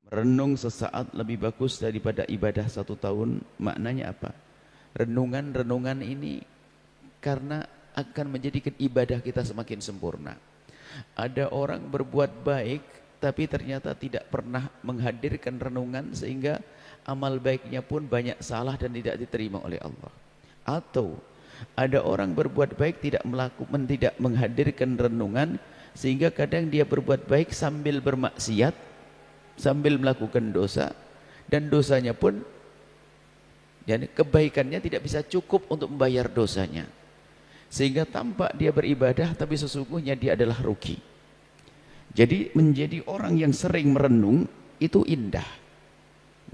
Renung sesaat lebih bagus daripada ibadah 1 tahun. Maknanya apa? Renungan-renungan ini karena akan menjadikan ibadah kita semakin sempurna. Ada orang berbuat baik tapi ternyata tidak pernah menghadirkan renungan sehingga amal baiknya pun banyak salah dan tidak diterima oleh Allah. Atau ada orang berbuat baik tidak menghadirkan renungan sehingga kadang dia berbuat baik sambil bermaksiat, sambil melakukan dosa, dan dosanya pun yani kebaikannya tidak bisa cukup untuk membayar dosanya, sehingga tampak dia beribadah tapi sesungguhnya dia adalah rugi. Jadi menjadi orang yang sering merenung itu indah.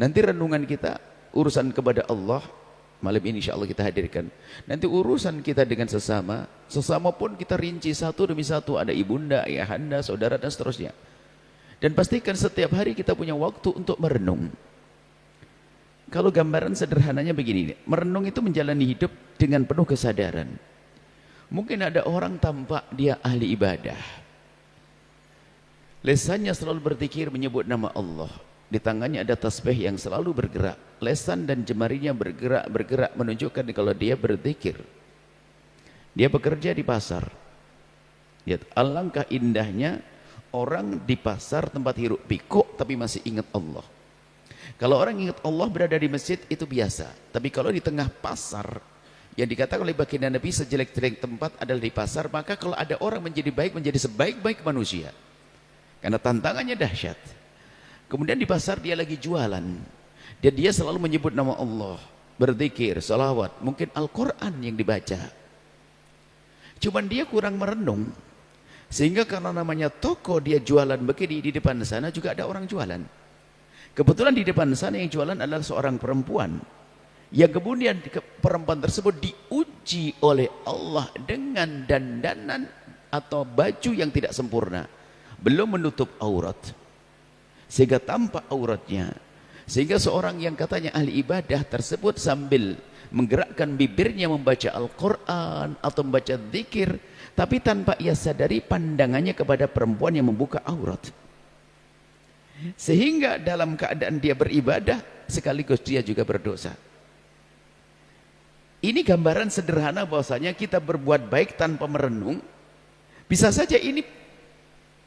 Nanti renungan kita urusan kepada Allah malam ini insyaallah kita hadirkan. Nanti urusan kita dengan sesama pun kita rinci satu demi satu, ada ibunda, ayahanda, saudara dan seterusnya. Dan pastikan setiap hari kita punya waktu untuk merenung. Kalau gambaran sederhananya begini, merenung itu menjalani hidup dengan penuh kesadaran. Mungkin ada orang tampak dia ahli ibadah, lesannya selalu berzikir menyebut nama Allah, di tangannya ada tasbih yang selalu bergerak, lesan dan jemarinya bergerak menunjukkan kalau dia berzikir. Dia bekerja di pasar. Lihat alangkah indahnya orang di pasar tempat hiruk pikuk tapi masih ingat Allah. Kalau orang ingat Allah berada di masjid itu biasa, tapi kalau di tengah pasar yang dikatakan oleh baginda Nabi sejelek-jelek tempat adalah di pasar, maka kalau ada orang menjadi baik, menjadi sebaik-baik manusia karena tantangannya dahsyat. Kemudian di pasar dia lagi jualan dan dia selalu menyebut nama Allah, berzikir, salawat, mungkin Al-Quran yang dibaca, cuman dia kurang merenung. Sehingga karena namanya toko dia jualan begini, di depan sana juga ada orang jualan. Kebetulan di depan sana yang jualan adalah seorang perempuan. Yang kemudian perempuan tersebut diuji oleh Allah dengan dandanan atau baju yang tidak sempurna, belum menutup aurat, sehingga tampak auratnya. Sehingga seorang yang katanya ahli ibadah tersebut sambil menggerakkan bibirnya membaca Al-Quran atau membaca zikir, tapi tanpa ia sadari pandangannya kepada perempuan yang membuka aurat, sehingga dalam keadaan dia beribadah sekaligus dia juga berdosa. Ini gambaran sederhana bahwasanya kita berbuat baik tanpa merenung, bisa saja ini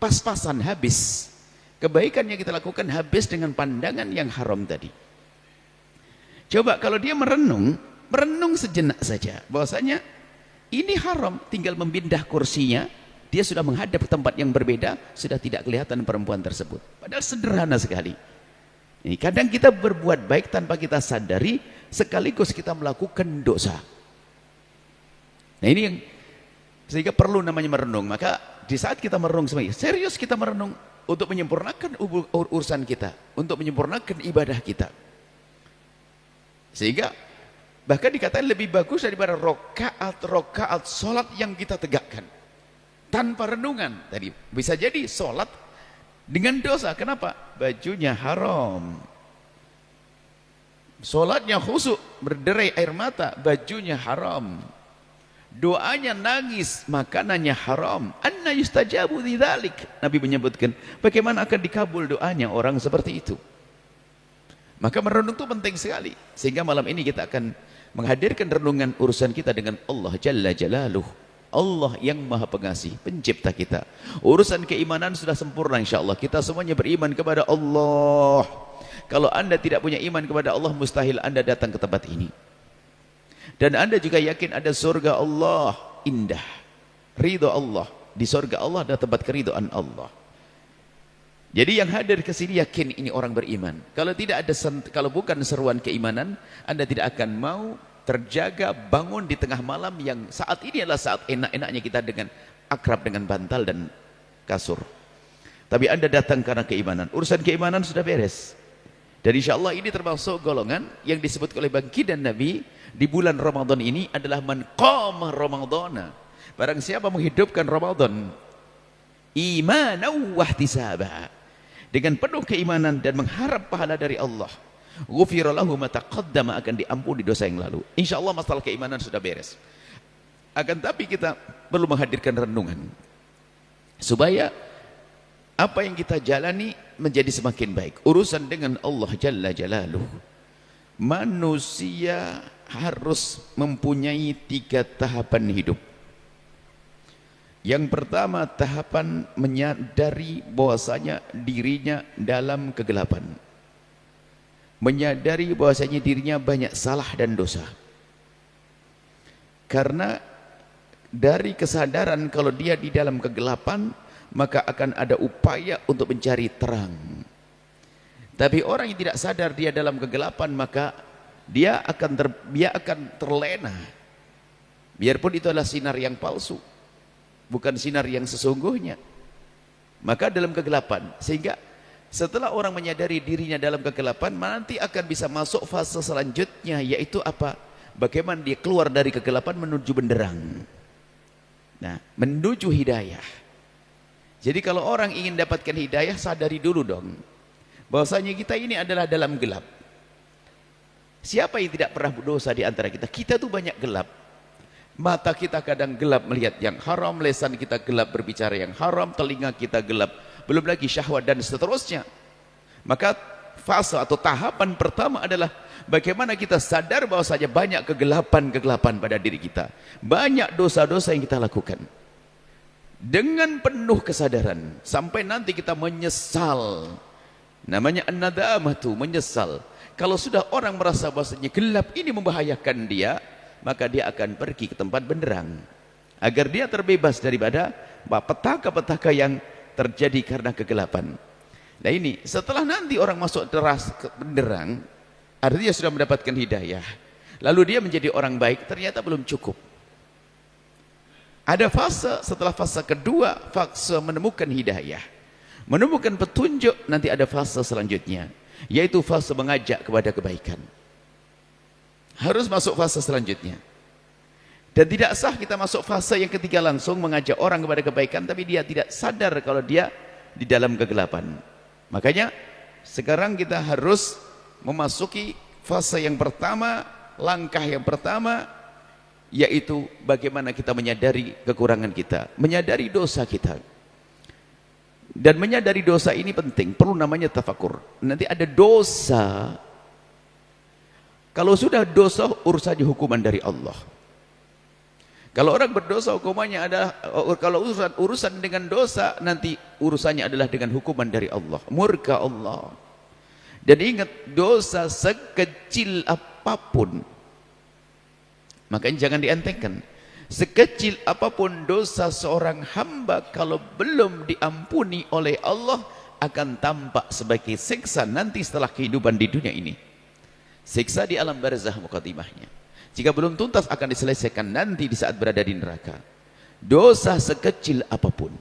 pas-pasan habis. Kebaikan yang kita lakukan habis dengan pandangan yang haram tadi. Coba kalau dia merenung sejenak saja bahwasanya ini haram, tinggal memindah kursinya, dia sudah menghadap ke tempat yang berbeda, sudah tidak kelihatan perempuan tersebut. Padahal sederhana sekali. Ini kadang kita berbuat baik tanpa kita sadari, sekaligus kita melakukan dosa. Nah ini yang sehingga perlu namanya merenung. Maka di saat kita merenung semuanya, serius kita merenung untuk menyempurnakan urusan kita, untuk menyempurnakan ibadah kita. Sehingga bahkan dikatakan lebih bagus daripada rokaat solat yang kita tegakkan tanpa renungan. Tadi bisa jadi solat dengan dosa. Kenapa? Bajunya haram, solatnya khusyuk, berderai air mata, bajunya haram, doanya nangis, makanannya haram. Anna yustajabu lidzalik. Nabi menyebutkan bagaimana akan dikabul doanya orang seperti itu. Maka merenung itu penting sekali. Sehingga malam ini kita akan menghadirkan renungan urusan kita dengan Allah Jalla Jalaluh, Allah yang Maha Pengasih, pencipta kita. Urusan keimanan sudah sempurna insyaallah. Kita semuanya beriman kepada Allah. Kalau Anda tidak punya iman kepada Allah, mustahil Anda datang ke tempat ini. Dan Anda juga yakin ada surga Allah indah, ridho Allah. Di surga Allah ada tempat keridhaan Allah. Jadi yang hadir ke sini yakin ini orang beriman. Kalau tidak ada, kalau bukan seruan keimanan, Anda tidak akan mau terjaga bangun di tengah malam yang saat ini adalah saat enak-enaknya kita dengan akrab dengan bantal dan kasur. Tapi Anda datang karena keimanan. Urusan keimanan sudah beres. Dan insya Allah ini termasuk golongan yang disebut oleh baginda Nabi di bulan Ramadan ini adalah man qama Ramadhana. Barang siapa menghidupkan Ramadan imanan wa ihtisaba, dengan penuh keimanan dan mengharap pahala dari Allah, ghufira lahu ma taqaddama, akan diampuni dosa yang lalu. Insyaallah masalah keimanan sudah beres. Akan tapi kita perlu menghadirkan renungan supaya apa yang kita jalani menjadi semakin baik. Urusan dengan Allah Jalla Jalaluh. Manusia harus mempunyai 3 tahapan hidup. Yang pertama, tahapan menyadari bahwasanya dirinya dalam kegelapan. Menyadari bahwasanya dirinya banyak salah dan dosa. Karena dari kesadaran kalau dia di dalam kegelapan, maka akan ada upaya untuk mencari terang. Tapi orang yang tidak sadar dia dalam kegelapan, maka dia akan terlena. Biarpun itu adalah sinar yang palsu, bukan sinar yang sesungguhnya. Maka dalam kegelapan, sehingga setelah orang menyadari dirinya dalam kegelapan, nanti akan bisa masuk fase selanjutnya, yaitu apa? Bagaimana dia keluar dari kegelapan menuju benderang. Nah, menuju hidayah. Jadi kalau orang ingin dapatkan hidayah, sadari dulu dong bahwasanya kita ini adalah dalam gelap. Siapa yang tidak pernah berdosa di antara kita? Kita tuh banyak gelap. Mata kita kadang gelap melihat yang haram, lisan kita gelap berbicara yang haram, telinga kita gelap, belum lagi syahwat dan seterusnya. Maka fase atau tahapan pertama adalah bagaimana kita sadar bahwasanya banyak kegelapan-kegelapan pada diri kita. Banyak dosa-dosa yang kita lakukan. Dengan penuh kesadaran sampai nanti kita menyesal. Namanya an-nadamatu, menyesal. Kalau sudah orang merasa bahwasanya gelap ini membahayakan dia, maka dia akan pergi ke tempat benderang agar dia terbebas daripada petaka-petaka yang terjadi karena kegelapan. Nah ini setelah nanti orang masuk deras ke benderang, artinya sudah mendapatkan hidayah, lalu dia menjadi orang baik, ternyata belum cukup. Ada fase, setelah fase kedua, fase menemukan hidayah, menemukan petunjuk, nanti ada fase selanjutnya, yaitu fase mengajak kepada kebaikan. Harus masuk fase selanjutnya. Dan tidak sah kita masuk fase yang ketiga langsung mengajak orang kepada kebaikan, tapi dia tidak sadar kalau dia di dalam kegelapan. Makanya sekarang kita harus memasuki fase yang pertama, langkah yang pertama, yaitu bagaimana kita menyadari kekurangan kita, menyadari dosa kita. Dan menyadari dosa ini penting, perlu namanya tafakur. Nanti ada dosa, kalau sudah dosa urusannya hukuman dari Allah. Kalau orang berdosa hukumannya adalah, kalau urusan dengan dosa nanti urusannya adalah dengan hukuman dari Allah, murka Allah. Dan ingat, dosa sekecil apapun, makanya jangan dientengkan. Sekecil apapun dosa seorang hamba, kalau belum diampuni oleh Allah, akan tampak sebagai siksa nanti setelah kehidupan di dunia ini. Siksa di alam barzah muqaddimahnya. Jika belum tuntas akan diselesaikan nanti di saat berada di neraka. Dosa sekecil apapun,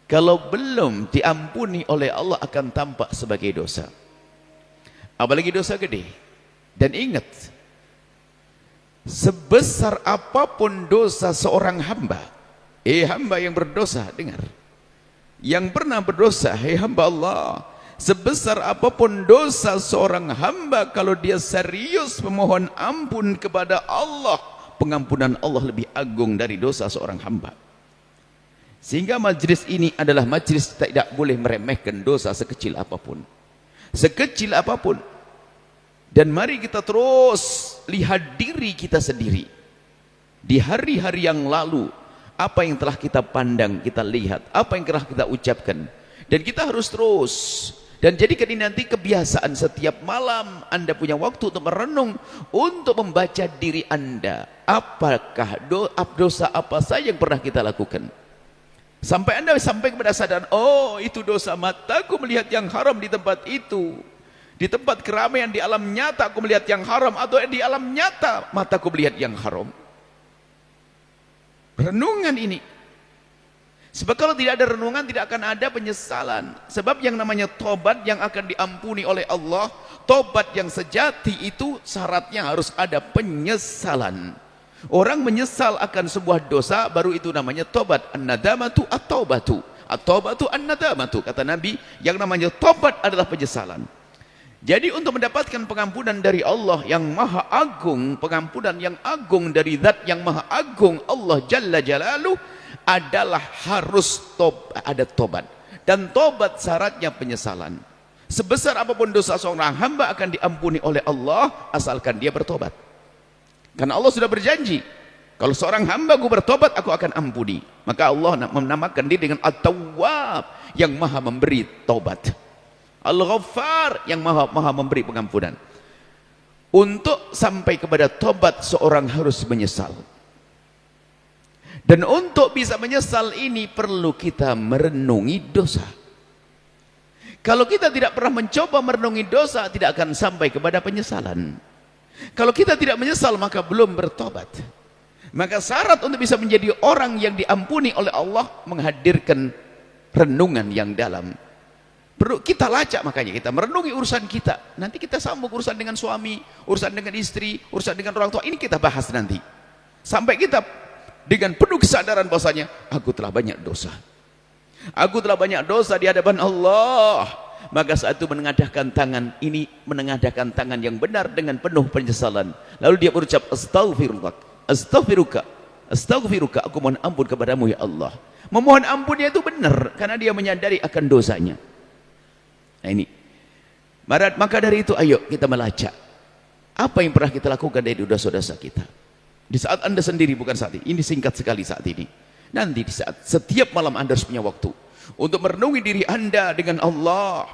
kalau belum diampuni oleh Allah akan tampak sebagai dosa. Apalagi dosa gede. Dan ingat, sebesar apapun dosa seorang hamba, hamba yang berdosa, dengar, yang pernah berdosa, hamba Allah, sebesar apapun dosa seorang hamba, kalau dia serius memohon ampun kepada Allah, pengampunan Allah lebih agung dari dosa seorang hamba. Sehingga majlis ini adalah majlis tidak boleh meremehkan dosa sekecil apapun. Sekecil apapun. Dan mari kita terus lihat diri kita sendiri. Di hari-hari yang lalu, apa yang telah kita pandang, kita lihat, apa yang telah kita ucapkan. Dan kita harus terus. Dan jadikan ini nanti kebiasaan, setiap malam Anda punya waktu untuk merenung, untuk membaca diri Anda. Apakah dosa apa saja yang pernah kita lakukan? Sampai Anda sampai kepada sadar, oh itu dosa, mataku melihat yang haram di tempat itu. Di tempat keramaian di alam nyata aku melihat yang haram, atau di alam nyata mataku melihat yang haram. Renungan ini. Sebab kalau tidak ada renungan, tidak akan ada penyesalan. Sebab yang namanya tobat yang akan diampuni oleh Allah, tobat yang sejati itu syaratnya harus ada penyesalan. Orang menyesal akan sebuah dosa, baru itu namanya tobat. An-nadamatu at-taubatu. At-taubatu an-nadamatu. Kata Nabi, yang namanya tobat adalah penyesalan. Jadi untuk mendapatkan pengampunan dari Allah yang maha agung, pengampunan yang agung dari zat yang maha agung, Allah Jalla Jalaluh, adalah harus ada tobat. Dan tobat syaratnya penyesalan. Sebesar apapun dosa seorang hamba akan diampuni oleh Allah asalkan dia bertobat. Karena Allah sudah berjanji, kalau seorang hambaku bertobat, aku akan ampuni. Maka Allah menamakan dia dengan At-Tawwab, yang maha memberi taubat. Al-Ghaffar, yang maha memberi pengampunan. Untuk sampai kepada tobat, seorang harus menyesal. Dan untuk bisa menyesal ini perlu kita merenungi dosa. Kalau kita tidak pernah mencoba merenungi dosa, tidak akan sampai kepada penyesalan. Kalau kita tidak menyesal, maka belum bertobat. Maka syarat untuk bisa menjadi orang yang diampuni oleh Allah, menghadirkan renungan yang dalam. Perlu kita lacak, makanya kita merenungi urusan kita. Nanti kita sambung urusan dengan suami, urusan dengan istri, urusan dengan orang tua. Ini kita bahas nanti. Sampai kita dengan penuh kesadaran bahwasanya aku telah banyak dosa. Aku telah banyak dosa di hadapan Allah. Maka saat itu menengadahkan tangan, ini menengadahkan tangan yang benar dengan penuh penyesalan. Lalu dia berucap, astaghfirullah, astaghfiruka, astaghfiruka, aku mohon ampun kepadamu ya Allah. Memohon ampunnya itu benar karena dia menyadari akan dosanya. Nah ini. Maka dari itu ayo kita melacak apa yang pernah kita lakukan dari dosa-dosa kita. Di saat Anda sendiri, bukan saat ini singkat sekali saat ini. Nanti di saat setiap malam Anda harus punya waktu untuk merenungi diri Anda dengan Allah,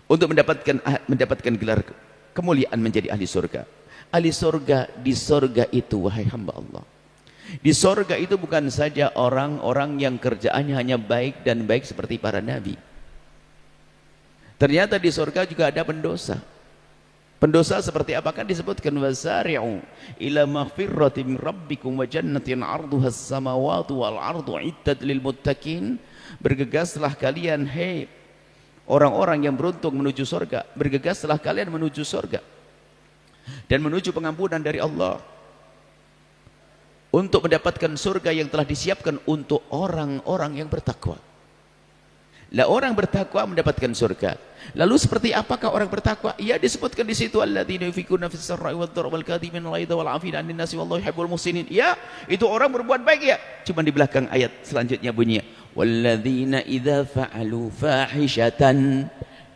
untuk mendapatkan gelar kemuliaan menjadi ahli surga. Ahli surga, di surga itu, wahai hamba Allah, di surga itu bukan saja orang-orang yang kerjaannya hanya baik dan baik seperti para nabi. Ternyata di surga juga ada pendosa. Pendosa seperti apa? Kan disebutkan, wasari'u ila maghfiratin min rabbikum wa jannatin 'arduha as-samawati wal 'ardu 'iddat lil muttaqin. Bergegaslah kalian, hei orang-orang yang beruntung menuju surga. Bergegaslah kalian menuju surga dan menuju pengampunan dari Allah, untuk mendapatkan surga yang telah disiapkan untuk orang-orang yang bertakwa. Lah orang bertakwa mendapatkan surga. Lalu seperti apakah orang bertakwa? Ya disebutkan di situ, alladzina yunfikuna fis sarra'i wad-dharra'i wal kadhimina al-ghaidha wal 'afina 'anil nasi wallahu yuhibbul muhsinin. Ya, itu orang berbuat baik ya. Cuma di belakang ayat selanjutnya bunyinya, walladzina idza fa'alu fahishatan.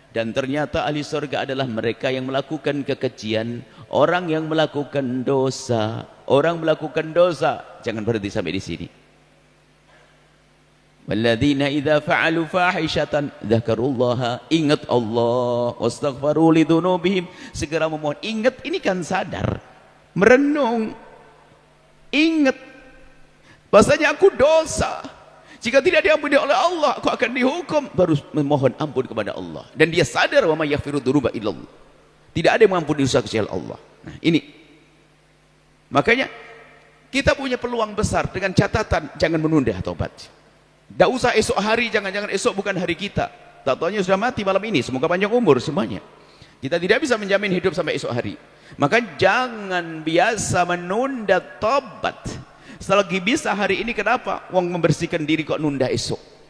Dan ternyata ahli surga adalah mereka yang melakukan kekejian, orang yang melakukan dosa. Orang melakukan dosa. Jangan berhenti sampai di sini. Walladzina idza fa'alu fahishatan dzakarullaha, ingat Allah, wastaghfaru lidzunubihim, segera memohon. Ingat ini kan sadar, merenung, ingat bahasanya aku dosa, jika tidak diampuni oleh Allah aku akan dihukum, baru memohon ampun kepada Allah. Dan dia sadar, wa may yaghfiru dzunuba illallah, tidak ada yang mengampuni dosa kecuali Allah. Nah ini makanya kita punya peluang besar, dengan catatan jangan menunda tobat. Tidak usah esok hari, jangan-jangan esok bukan hari kita. Tak tahunya sudah mati malam ini. Semoga panjang umur semuanya. Kita tidak bisa menjamin hidup sampai esok hari. Maka jangan biasa menunda tobat. Selagi bisa hari ini, kenapa? Wong membersihkan diri kok nunda esok.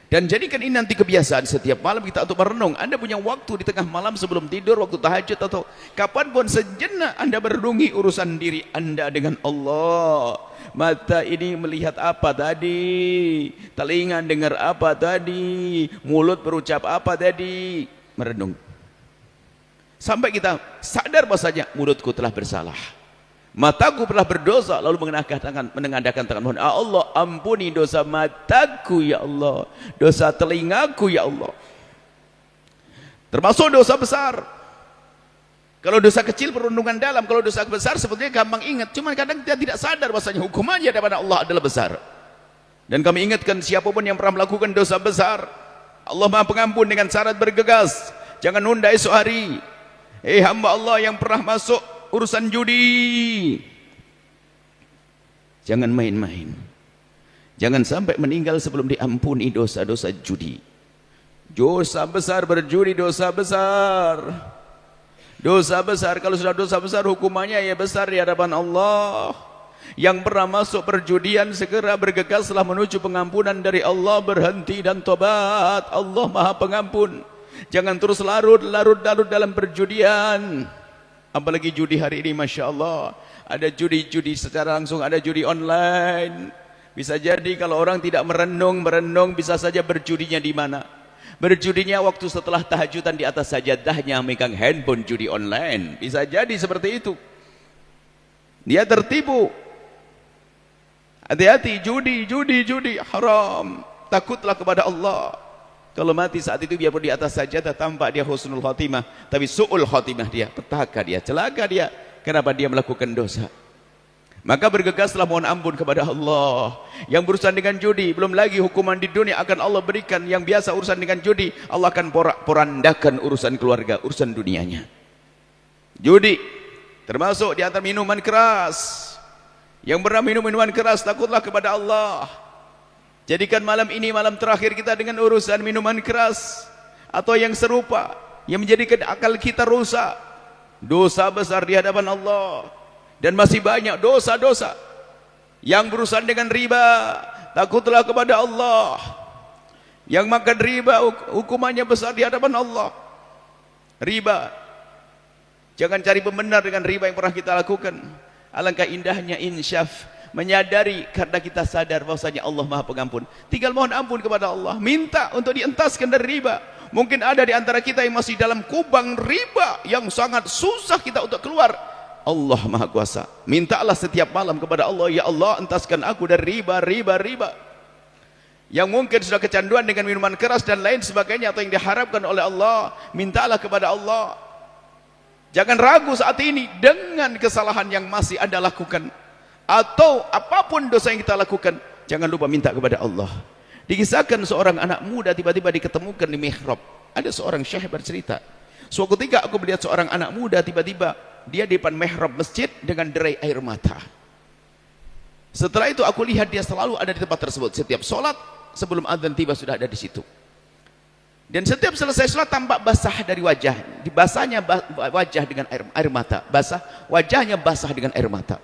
Dan jadikan ini nanti kebiasaan setiap malam kita untuk merenung. Anda punya waktu di tengah malam sebelum tidur, waktu tahajud atau kapanpun, sejenak Anda merenungi urusan diri Anda dengan Allah. Mata ini melihat apa tadi, telinga dengar apa tadi, mulut berucap apa tadi. Merenung sampai kita sadar bahasanya mulutku telah bersalah, mataku pernah berdosa, lalu menengadahkan tangan, mohon Allah ampuni dosa mataku ya Allah, dosa telingaku ya Allah, termasuk dosa besar. Kalau dosa kecil perundungan dalam, kalau dosa besar sebetulnya gampang ingat, cuma kadang kita tidak sadar bahasanya hukumannya daripada Allah adalah besar. Dan kami ingatkan siapapun yang pernah melakukan dosa besar, Allah Maha Pengampun dengan syarat bergegas, jangan nunda esok hari. Hamba Allah yang pernah masuk urusan judi, jangan main-main, jangan sampai meninggal sebelum diampuni dosa-dosa judi. Dosa besar berjudi, dosa besar. Dosa besar, kalau sudah dosa besar hukumannya ya besar di hadapan Allah. Yang pernah masuk perjudian segera bergegaslah menuju pengampunan dari Allah, berhenti dan tobat. Allah Maha Pengampun. Jangan terus larut dalam perjudian. Apalagi judi hari ini, Masya Allah, ada judi secara langsung, ada judi online, Bisa jadi kalau orang tidak merenung bisa saja berjudinya di mana? Berjudinya waktu setelah tahajudan di atas sajadahnya megang handphone judi online. Bisa jadi seperti itu. Dia tertipu. Hati-hati, judi haram. Takutlah kepada Allah. Kalau mati saat itu biarpun di atas sajadah tampak dia husnul khotimah, tapi su'ul khotimah dia, petaka dia, celaka dia. Kenapa dia melakukan dosa? Maka bergegaslah mohon ampun kepada Allah. Yang berurusan dengan judi, belum lagi hukuman di dunia akan Allah berikan. Yang biasa urusan dengan judi, Allah akan porandakan urusan keluarga, urusan dunianya. Judi termasuk di antara minuman keras. Yang pernah minum minuman keras, takutlah kepada Allah. Jadikan malam ini malam terakhir kita dengan urusan minuman keras atau yang serupa yang menjadikan akal kita rusak. Dosa besar di hadapan Allah. Dan masih banyak dosa-dosa yang berurusan dengan riba. Takutlah kepada Allah. Yang makan riba hukumannya besar di hadapan Allah. Riba, jangan cari pembenar dengan riba yang pernah kita lakukan. Alangkah indahnya insyaf, menyadari karena kita sadar bahwasanya Allah Maha Pengampun. Tinggal mohon ampun kepada Allah, minta untuk dientaskan dari riba. Mungkin ada di antara kita yang masih dalam kubang riba yang sangat susah kita untuk keluar. Allah Maha Kuasa. Mintalah setiap malam kepada Allah, ya Allah, entaskan aku dari riba. Yang mungkin sudah kecanduan dengan minuman keras dan lain sebagainya atau yang diharapkan oleh Allah, mintalah kepada Allah. Jangan ragu saat ini dengan kesalahan yang masih Anda lakukan atau apapun dosa yang kita lakukan, jangan lupa minta kepada Allah. Dikisahkan seorang anak muda tiba-tiba diketemukan di mihrab. Ada seorang syekh bercerita, suatu ketika aku melihat seorang anak muda tiba-tiba dia di depan mihrab masjid dengan derai air mata. Setelah itu aku lihat dia selalu ada di tempat tersebut. Setiap sholat sebelum adzan tiba sudah ada di situ. Dan setiap selesai sholat tampak basah dari wajah. Dibasahnya wajah dengan air mata. Basah, wajahnya basah dengan air mata.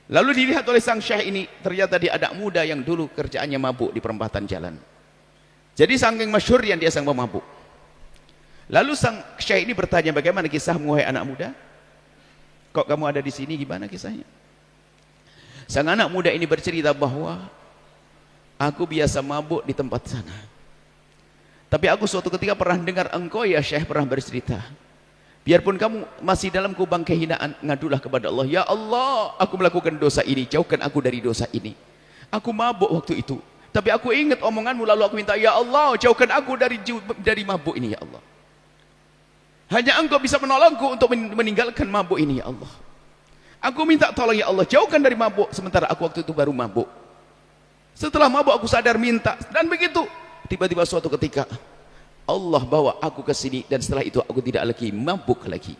Lalu dilihat oleh sang syekh ini, ternyata dia anak muda yang dulu kerjaannya mabuk di perempatan jalan. Jadi saking masyhur yang dia sang pemabuk. Lalu sang syekh ini bertanya, bagaimana kisahmu wahai anak muda? Kok kamu ada di sini, gimana kisahnya? Sang anak muda ini bercerita bahwa aku biasa mabuk di tempat sana. Tapi aku suatu ketika pernah dengar engkau ya syekh pernah bercerita, biarpun kamu masih dalam kubang kehinaan, ngadulah kepada Allah. Ya Allah, aku melakukan dosa ini, jauhkan aku dari dosa ini. Aku mabuk waktu itu, tapi aku ingat omonganmu, lalu aku minta, ya Allah, jauhkan aku dari mabuk ini ya Allah. Hanya engkau bisa menolongku untuk meninggalkan mabuk ini ya Allah. Aku minta tolong ya Allah, jauhkan dari mabuk. Sementara aku waktu itu baru mabuk. Setelah mabuk aku sadar minta. Dan begitu, tiba-tiba suatu ketika Allah bawa aku ke sini. Dan setelah itu aku tidak lagi mabuk lagi.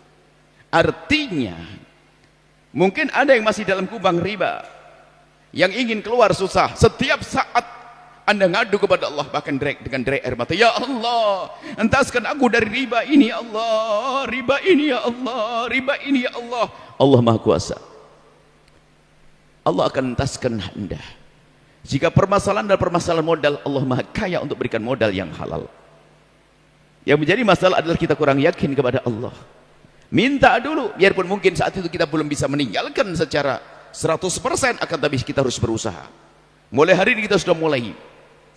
Artinya mungkin ada yang masih dalam kubang riba, yang ingin keluar susah. Setiap saat Anda ngadu kepada Allah, bahkan dengan derai air mata, ya Allah, entaskan aku dari riba ini ya Allah, riba ini ya Allah, riba ini ya Allah. Allah Maha Kuasa. Allah akan entaskan Anda. Jika permasalahan adalah permasalahan modal, Allah Maha Kaya untuk berikan modal yang halal. Yang menjadi masalah adalah kita kurang yakin kepada Allah. Minta dulu, biarpun mungkin saat itu kita belum bisa meninggalkan secara 100%, akan tapi kita harus berusaha. Mulai hari ini kita sudah mulai.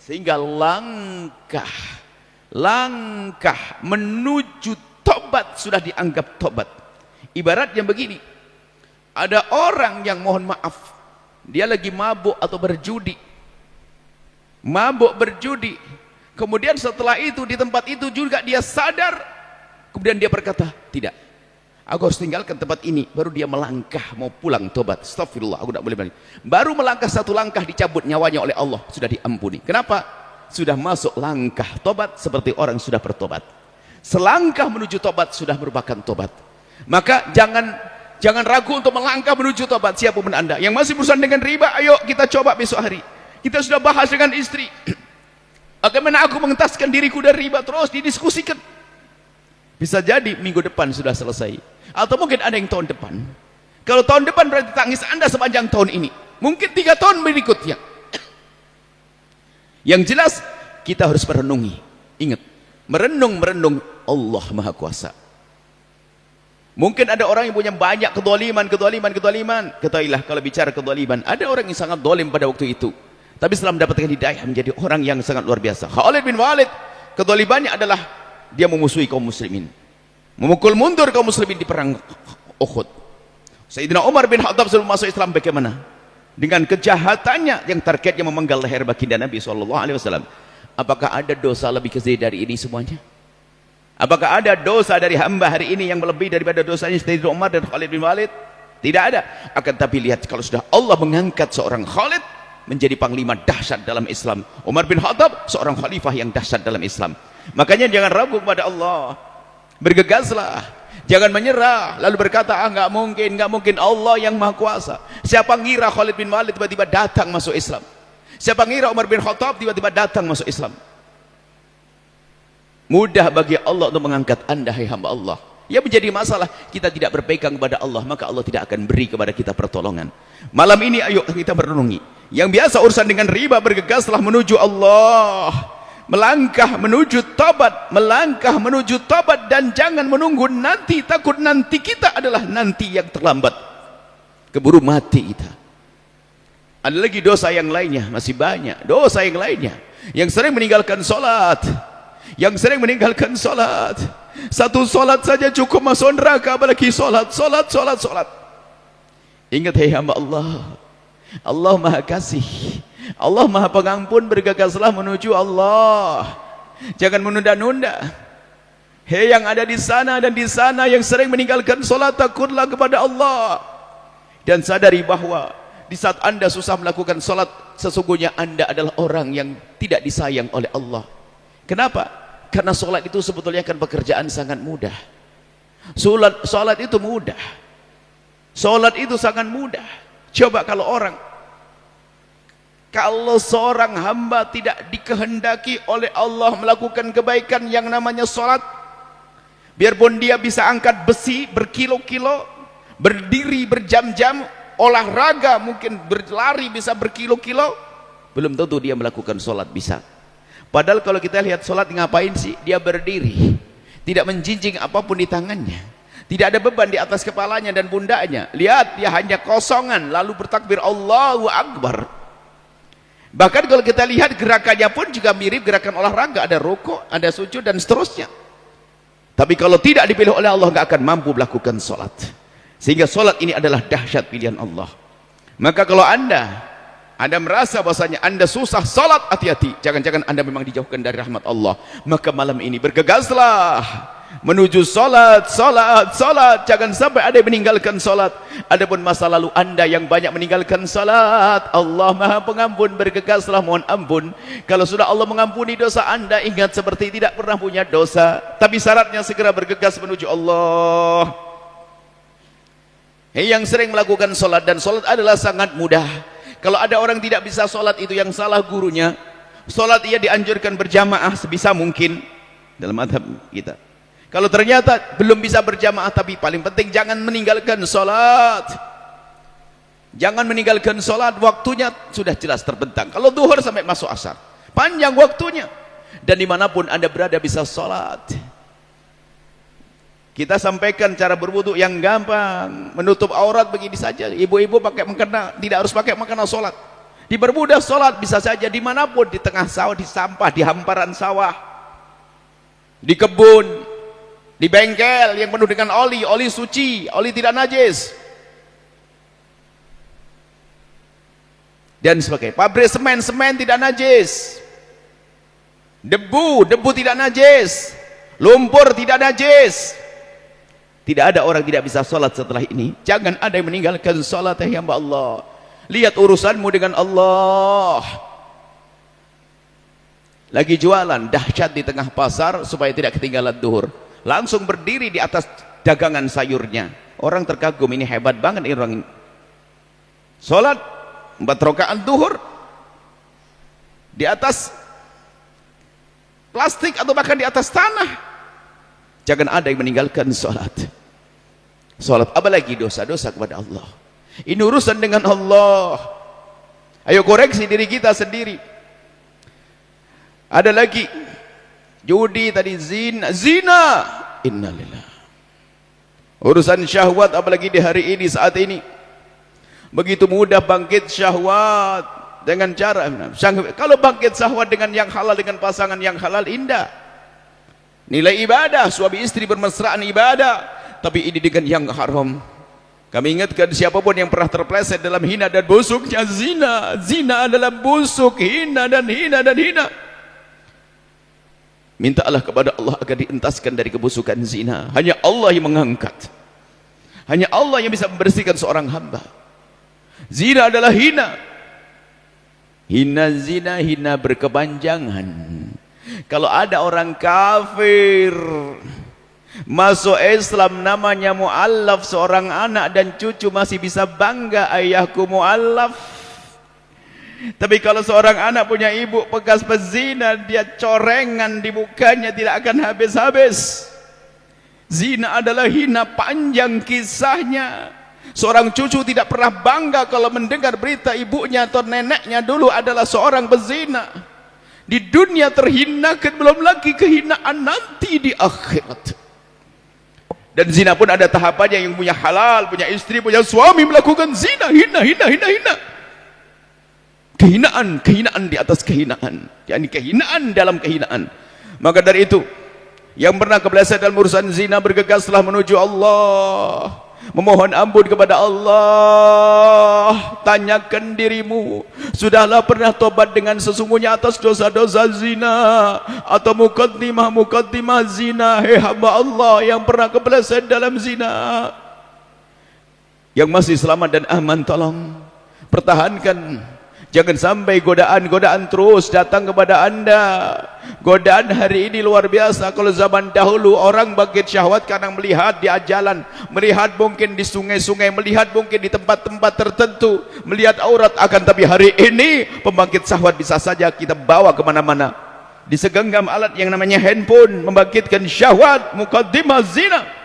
Sehingga langkah menuju tobat sudah dianggap tobat. Ibaratnya begini, ada orang yang mohon maaf, dia lagi mabuk atau berjudi. Mabuk berjudi. Kemudian setelah itu di tempat itu juga dia sadar. Kemudian dia berkata, tidak, aku harus tinggalkan tempat ini. Baru dia melangkah mau pulang tobat. Astagfirullah, aku tidak boleh balik. Baru melangkah satu langkah dicabut nyawanya oleh Allah, sudah diampuni. Kenapa? Sudah masuk langkah tobat seperti orang sudah bertobat. Selangkah menuju tobat sudah merupakan tobat. Maka jangan ragu untuk melangkah menuju tobat. Siapapun Anda yang masih berurusan dengan riba, ayo kita coba besok hari. Kita sudah bahas dengan istri, bagaimana aku mengentaskan diriku dari riba, terus didiskusikan. Bisa jadi minggu depan sudah selesai, atau mungkin ada yang tahun depan. Kalau tahun depan berarti tangis Anda sepanjang tahun ini, mungkin 3 tahun berikutnya. Yang jelas kita harus merenungi. Ingat, merenung Allah Maha Kuasa. Mungkin ada orang yang punya banyak kedoliman. Ketahuilah kalau bicara kedoliman, ada orang yang sangat dolim pada waktu itu. Tapi setelah mendapatkan hidayah menjadi orang yang sangat luar biasa. Khalid bin Walid, kedolimannya adalah dia memusuhi kaum muslimin. Memukul mundur kaum muslimin di perang Uhud. Sayyidina Umar bin Khattab sebelum masuk Islam bagaimana? Dengan kejahatannya yang targetnya memenggal leher baginda Nabi SAW. Apakah ada dosa lebih keji dari ini semuanya? Apakah ada dosa dari hamba hari ini yang lebih daripada dosanya Sayyidina Umar dan Khalid bin Walid? Tidak ada. Akan tapi lihat, kalau sudah Allah mengangkat seorang Khalid menjadi panglima dahsyat dalam Islam, Umar bin Khattab seorang khalifah yang dahsyat dalam Islam. Makanya jangan ragu kepada Allah, bergegaslah, jangan menyerah lalu berkata nggak mungkin, Allah yang maha kuasa. Siapa ngira Khalid bin Walid tiba-tiba datang masuk Islam? Siapa ngira Umar bin Khattab tiba-tiba datang masuk Islam? Mudah bagi Allah untuk mengangkat anda, hai hamba Allah. Ya, menjadi masalah kita tidak berpegang kepada Allah, maka Allah tidak akan beri kepada kita pertolongan. Malam ini ayo kita merenungi. Yang biasa urusan dengan riba, bergegaslah menuju Allah, melangkah menuju tobat, dan jangan menunggu nanti, takut nanti kita adalah nanti yang terlambat, keburu mati kita. Ada lagi dosa yang lainnya, masih banyak dosa yang lainnya, yang sering meninggalkan sholat, satu sholat saja cukup masuk neraka, apalagi sholat. Ingat, hai hamba Allah, Allah maha kasih, Allah maha pengampun, bergegaslah menuju Allah, jangan menunda-nunda. Hei yang ada di sana dan di sana yang sering meninggalkan sholat, takutlah kepada Allah dan sadari bahwa di saat anda susah melakukan sholat, sesungguhnya anda adalah orang yang tidak disayang oleh Allah. Kenapa? Karena sholat itu sebetulnya kan pekerjaan sangat mudah. Sholat itu mudah. Sholat itu sangat mudah. Coba kalau seorang hamba tidak dikehendaki oleh Allah melakukan kebaikan yang namanya sholat, biarpun dia bisa angkat besi berkilo-kilo, berdiri berjam-jam, olahraga mungkin berlari bisa berkilo-kilo, belum tentu dia melakukan sholat bisa. Padahal kalau kita lihat sholat ngapain sih? Dia berdiri, tidak menjinjing apapun di tangannya, tidak ada beban di atas kepalanya dan pundaknya. Lihat, dia hanya kosongan lalu bertakbir Allahu Akbar. Bahkan kalau kita lihat gerakannya pun juga mirip gerakan olahraga, ada rukuk, ada sujud dan seterusnya. Tapi kalau tidak dipilih oleh Allah, nggak akan mampu melakukan sholat. Sehingga sholat ini adalah dahsyat pilihan Allah. Maka kalau anda merasa bahwasanya anda susah sholat, hati-hati, jangan-jangan anda memang dijauhkan dari rahmat Allah. Maka malam ini bergegaslah menuju sholat, jangan sampai ada yang meninggalkan sholat. Adapun masa lalu anda yang banyak meninggalkan sholat, Allah maha pengampun, bergegaslah mohon ampun. Kalau sudah Allah mengampuni dosa anda, ingat seperti tidak pernah punya dosa. Tapi syaratnya segera bergegas menuju Allah. Yang sering melakukan sholat, dan sholat adalah sangat mudah. Kalau ada orang tidak bisa sholat, itu yang salah gurunya. Sholat ia dianjurkan berjamaah sebisa mungkin dalam madhab kita. Kalau ternyata belum bisa berjamaah, tapi paling penting jangan meninggalkan sholat. Jangan meninggalkan sholat, waktunya sudah jelas terbentang. Kalau duhur sampai masuk asar, panjang waktunya. Dan dimanapun anda berada bisa sholat. Kita sampaikan cara berwudu yang gampang, menutup aurat begini saja. Ibu-ibu pakai mukena, tidak harus pakai mukena sholat. Dipermudah sholat bisa saja dimanapun, di tengah sawah, di sampah, di hamparan sawah, di kebun, di bengkel yang penuh dengan oli suci, oli tidak najis, dan sebagainya. Pabrik semen tidak najis, debu tidak najis, lumpur tidak najis. Tidak ada orang tidak bisa sholat setelah ini. Jangan ada yang meninggalkan sholat, ya hamba Allah. Lihat urusanmu dengan Allah. Lagi jualan dahsyat di tengah pasar supaya tidak ketinggalan duhur, langsung berdiri di atas dagangan sayurnya. Orang terkagum, ini hebat banget ini orang ini. Sholat 4 rakaat duhur di atas plastik atau bahkan di atas tanah. Jangan ada yang meninggalkan sholat. Sholat, apalagi dosa-dosa kepada Allah. Ini urusan dengan Allah. Ayo koreksi diri kita sendiri. Ada lagi judi tadi, zina. Innalillah Urusan syahwat apalagi di hari ini, saat ini begitu mudah bangkit syahwat dengan cara, kalau bangkit syahwat dengan yang halal, dengan pasangan yang halal, indah. Nilai ibadah, suami istri bermesraan ibadah. Tapi ini dengan yang haram. Kami ingatkan siapapun yang pernah terpleset dalam hina dan busuknya zina. Zina adalah busuk, hina dan hina dan hina. Mintalah kepada Allah agar dientaskan dari kebusukan zina. Hanya Allah yang mengangkat. Hanya Allah yang bisa membersihkan seorang hamba. Zina adalah hina. Hina zina, hina berkepanjangan. Kalau ada orang kafir masuk Islam namanya mu'allaf, seorang anak dan cucu masih bisa bangga, ayahku mu'allaf. Tapi kalau seorang anak punya ibu bekas pezina, dia corengan di mukanya tidak akan habis-habis. Zina adalah hina, panjang kisahnya. Seorang cucu tidak pernah bangga kalau mendengar berita ibunya atau neneknya dulu adalah seorang pezina. Di dunia terhinakan, belum lagi kehinaan nanti di akhirat. Dan zina pun ada tahapannya, yang punya halal, punya istri, punya suami melakukan zina, hina. Kehinaan di atas kehinaan, yakni kehinaan dalam kehinaan. Maka dari itu, yang pernah kebeleset dalam urusan zina, bergegaslah menuju Allah, memohon ampun kepada Allah. Tanyakan dirimu, sudahlah pernah tobat dengan sesungguhnya atas dosa-dosa zina atau mukaddimah zina? Hei hamba Allah yang pernah kebeleset dalam zina, yang masih selamat dan aman, tolong pertahankan. Jangan sampai godaan-godaan terus datang kepada anda. Godaan hari ini luar biasa. Kalau zaman dahulu orang bangkit syahwat karena melihat di jalan, melihat mungkin di sungai-sungai, melihat mungkin di tempat-tempat tertentu, melihat aurat. Akan tapi hari ini pembangkit syahwat bisa saja kita bawa kemana-mana. Di segenggam alat yang namanya handphone membangkitkan syahwat, mukaddimah zina.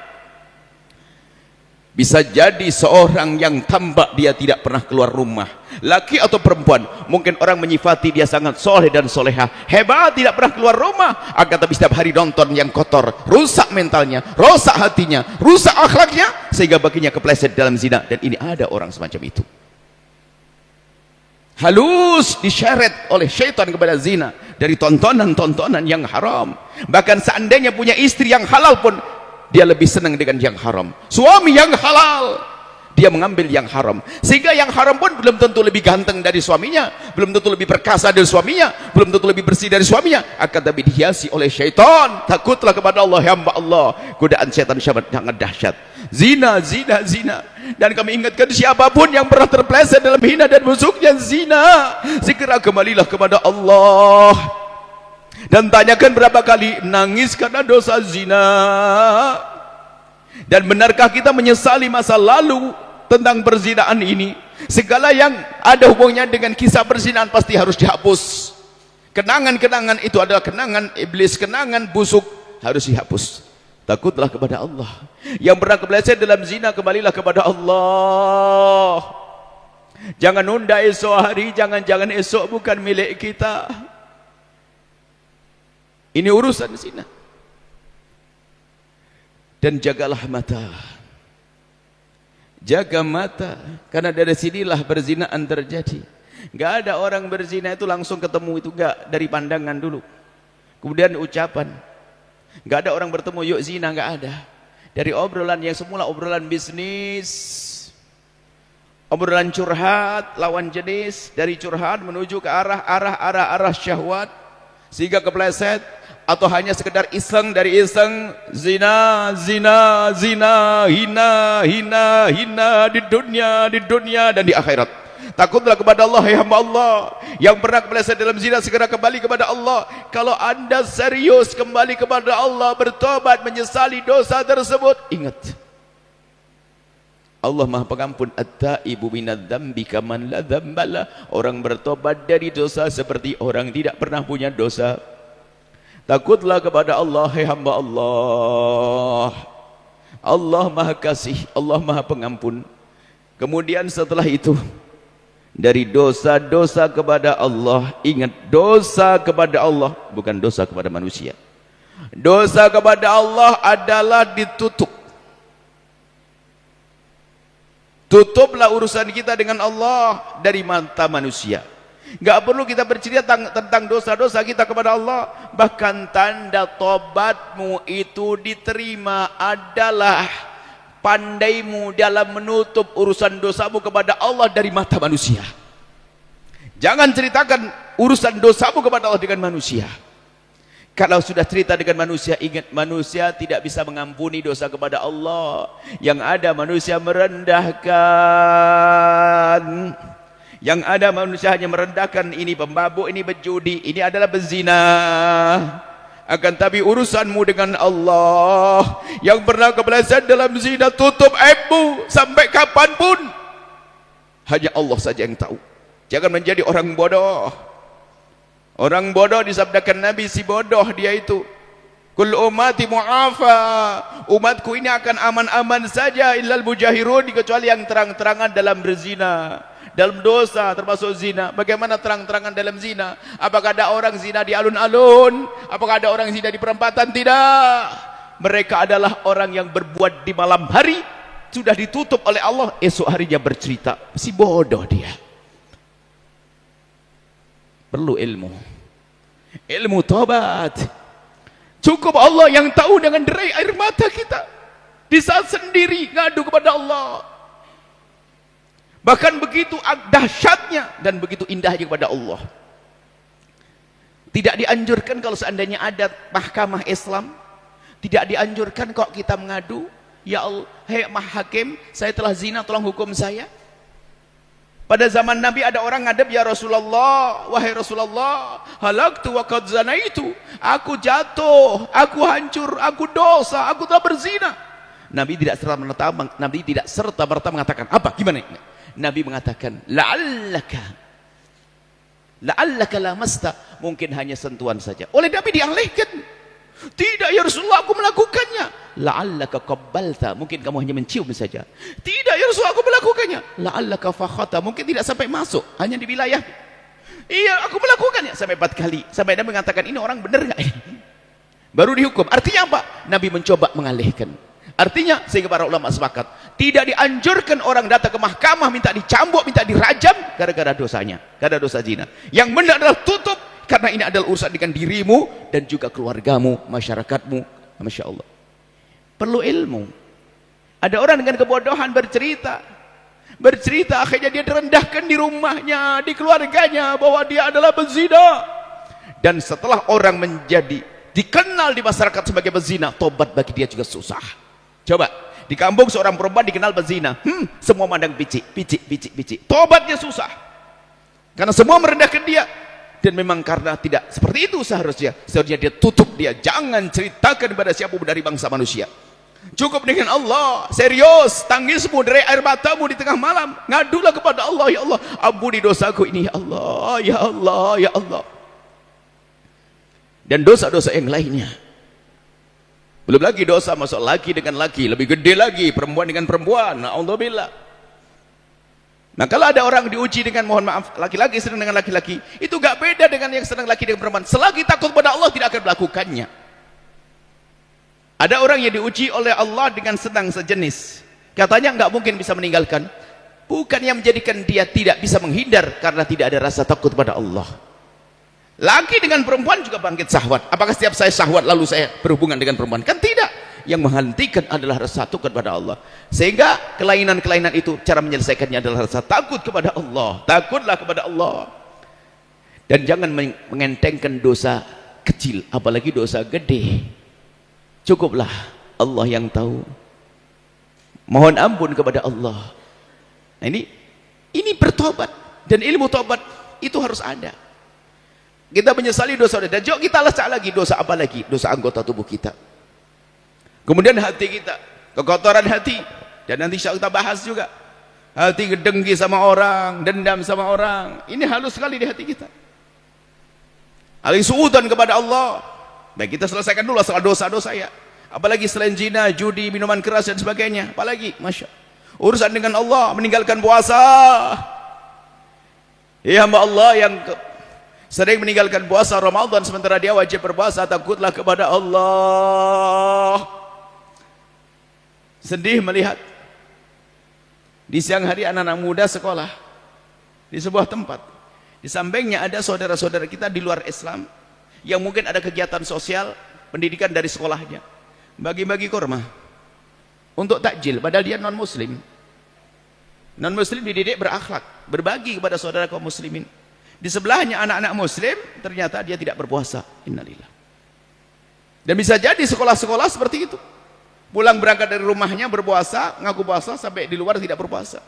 Bisa jadi seorang yang tampak dia tidak pernah keluar rumah, laki atau perempuan. Mungkin orang menyifati dia sangat soleh dan soleha, hebat, tidak pernah keluar rumah, akan tapi setiap hari nonton yang kotor, rusak mentalnya, rusak hatinya, rusak akhlaknya, sehingga baginya kepleset dalam zina. Dan ini ada orang semacam itu, halus diseret oleh syaitan kepada zina dari tontonan-tontonan yang haram. Bahkan seandainya punya istri yang halal pun, dia lebih senang dengan yang haram. Suami yang halal, dia mengambil yang haram. Sehingga yang haram pun belum tentu lebih ganteng dari suaminya, belum tentu lebih perkasa dari suaminya, belum tentu lebih bersih dari suaminya, akan tapi dihiasi oleh syaitan. Takutlah kepada Allah, hamba Allah. Godaan syaitan sangat dahsyat. Zina. Dan kami ingatkan siapapun yang pernah terpeleset dalam hina dan busuknya zina, segera kembalilah kepada Allah. Dan tanyakan berapa kali nangis karena dosa zina. Dan benarkah kita menyesali masa lalu tentang perzinaan ini? Segala yang ada hubungannya dengan kisah perzinaan pasti harus dihapus. Kenangan-kenangan itu adalah kenangan iblis, kenangan busuk, harus dihapus. Takutlah kepada Allah. Yang pernah kebeleset dalam zina, kembalilah kepada Allah. Jangan nunda esok hari, jangan esok bukan milik kita. Ini urusan zina. Dan jagalah mata. Jaga mata, karena dari sinilah perzinaan terjadi. Enggak ada orang berzina itu langsung ketemu, itu enggak, dari pandangan dulu. Kemudian ucapan. Enggak ada orang bertemu yuk zina, enggak ada. Dari obrolan yang semula obrolan bisnis, obrolan curhat lawan jenis, dari curhat menuju ke arah syahwat, sehingga kepleset. Atau hanya sekedar iseng, dari iseng zina, hina di dunia dan di akhirat. Takutlah kepada Allah, ya hamba Allah. Yang pernah kepleset dalam zina, segera kembali kepada Allah. Kalau anda serius kembali kepada Allah, bertobat, menyesali dosa tersebut, ingat, Allah Maha Pengampun. At-taibu minadz-dzambi kaman la dzambala. Orang bertobat dari dosa seperti orang tidak pernah punya dosa. Takutlah kepada Allah, hai hamba Allah. Allah Maha Kasih, Allah Maha Pengampun. Kemudian setelah itu, dari dosa-dosa kepada Allah, ingat, dosa kepada Allah bukan dosa kepada manusia. Dosa kepada Allah adalah ditutup. Tutuplah urusan kita dengan Allah dari mata manusia. Enggak perlu kita bercerita tentang dosa-dosa kita kepada Allah. Bahkan tanda tobatmu itu diterima adalah pandaimu dalam menutup urusan dosamu kepada Allah dari mata manusia. Jangan ceritakan urusan dosamu kepada Allah dengan manusia. Kalau sudah cerita dengan manusia, ingat manusia tidak bisa mengampuni dosa kepada Allah. Yang ada manusia merendahkan. Yang ada manusia hanya merendahkan, ini pemabuk, ini berjudi, ini adalah berzina. Akan tapi urusanmu dengan Allah, yang pernah kebelasan dalam zina, tutup aibmu sampai kapanpun. Hanya Allah saja yang tahu. Jangan menjadi orang bodoh. Orang bodoh disabdakan Nabi, si bodoh dia itu. Kul ummati mu'afa. Umatku ini akan aman-aman saja illal mujahirun, kecuali yang terang-terangan dalam berzina, dalam dosa termasuk zina. Bagaimana terang-terangan dalam zina? Apakah ada orang zina di alun-alun? Apakah ada orang zina di perempatan? Tidak. Mereka adalah orang yang berbuat di malam hari, sudah ditutup oleh Allah, esok harinya bercerita. Si bodoh dia. Perlu ilmu tobat. Cukup Allah yang tahu dengan derai air mata kita di saat sendiri ngadu kepada Allah. Bahkan begitu dahsyatnya dan begitu indahnya kepada Allah. Tidak dianjurkan kalau seandainya ada mahkamah Islam, tidak dianjurkan kok kita mengadu, ya Allah, hei Mahakim, saya telah zina, tolong hukum saya. Pada zaman Nabi ada orang ngadep, ya Rasulullah, wahai Rasulullah, halaktu wa qad zanaitu, aku jatuh, aku hancur, aku dosa, aku telah berzina. Nabi tidak serta merta mengatakan apa, gimana? Nabi mengatakan la'allaka lamasta, mungkin hanya sentuhan saja. Oleh Nabi dialihkan. Tidak ya Rasulullah, aku melakukannya. La'allaka qabbalta, mungkin kamu hanya mencium saja. Tidak ya Rasulullah, aku melakukannya. La'allaka fakhata, mungkin tidak sampai masuk, hanya di wilayah. Iya, aku melakukannya sampai 4 kali. Sampai Nabi mengatakan, ini orang benar enggak ini? Baru dihukum. Artinya apa? Nabi mencoba mengalihkan. Artinya sehingga para ulama sepakat, tidak dianjurkan orang datang ke mahkamah minta dicambuk, minta dirajam gara-gara dosanya, gara-gara dosa zina. Yang benar adalah tutup, karena ini adalah urusan dengan dirimu dan juga keluargamu, masyarakatmu. Masya Allah. Perlu ilmu. Ada orang dengan kebodohan bercerita akhirnya dia direndahkan di rumahnya, di keluarganya, bahwa dia adalah pezina. Dan setelah orang menjadi dikenal di masyarakat sebagai pezina, tobat bagi dia juga susah. Coba di kampung seorang perempuan dikenal pezina, semua mandang picik. Tobatnya susah karena semua merendahkan dia. Dan memang karena tidak seperti itu seharusnya dia tutup, dia jangan ceritakan kepada siapapun dari bangsa manusia. Cukup dengan Allah, serius, tangismu, derai air matamu di tengah malam, ngadulah kepada Allah, ya Allah, ampuni dosaku ini, ya Allah, ya Allah, ya Allah. Dan dosa-dosa yang lainnya. Belum lagi dosa masuk laki dengan laki, lebih gede lagi, perempuan dengan perempuan, na'udzubillah. Nah kalau ada orang diuji dengan, mohon maaf, laki-laki senang dengan laki-laki, itu gak beda dengan yang senang laki dengan perempuan. Selagi takut pada Allah tidak akan melakukannya. Ada orang yang diuji oleh Allah dengan senang sejenis, katanya gak mungkin bisa meninggalkan. Bukan yang menjadikan dia tidak bisa menghindar, karena tidak ada rasa takut pada Allah. Laki dengan perempuan juga bangkit syahwat. Apakah setiap saya syahwat lalu saya berhubungan dengan perempuan? Kan tidak. Yang menghentikan adalah rasa takut kepada Allah. Sehingga kelainan-kelainan itu cara menyelesaikannya adalah rasa takut kepada Allah. Takutlah kepada Allah. Dan jangan mengentengkan dosa kecil, apalagi dosa gede. Cukuplah Allah yang tahu. Mohon ampun kepada Allah. Nah, ini bertobat, dan ilmu tobat itu harus ada. Kita menyesali dosa, dan jauh kita lacak lagi dosa apa lagi? Dosa anggota tubuh kita. Kemudian hati kita, kekotoran hati, dan nanti insya Allah kita bahas juga. Hati dengki sama orang, dendam sama orang, ini halus sekali di hati kita. Alih suudan kepada Allah. Baik, kita selesaikan dulu soal dosa-dosa ya. Apalagi selain zina, judi, minuman keras dan sebagainya. Apalagi, masya Allah. Urusan dengan Allah, meninggalkan puasa. Ya hamba Allah yang sering meninggalkan puasa Ramadan sementara dia wajib berpuasa, takutlah kepada Allah. Sedih melihat Di siang hari anak-anak muda sekolah di sebuah tempat. Di sampingnya ada saudara-saudara kita di luar Islam yang mungkin ada kegiatan sosial, pendidikan dari sekolahnya. Bagi-bagi kurma untuk takjil, padahal dia non muslim. Non muslim dididik berakhlak, berbagi kepada saudara kaum muslimin. Di sebelahnya anak-anak muslim, ternyata dia tidak berpuasa. Innalillah. Dan bisa jadi sekolah-sekolah seperti itu. Pulang berangkat dari rumahnya berpuasa, ngaku puasa, sampai di luar tidak berpuasa.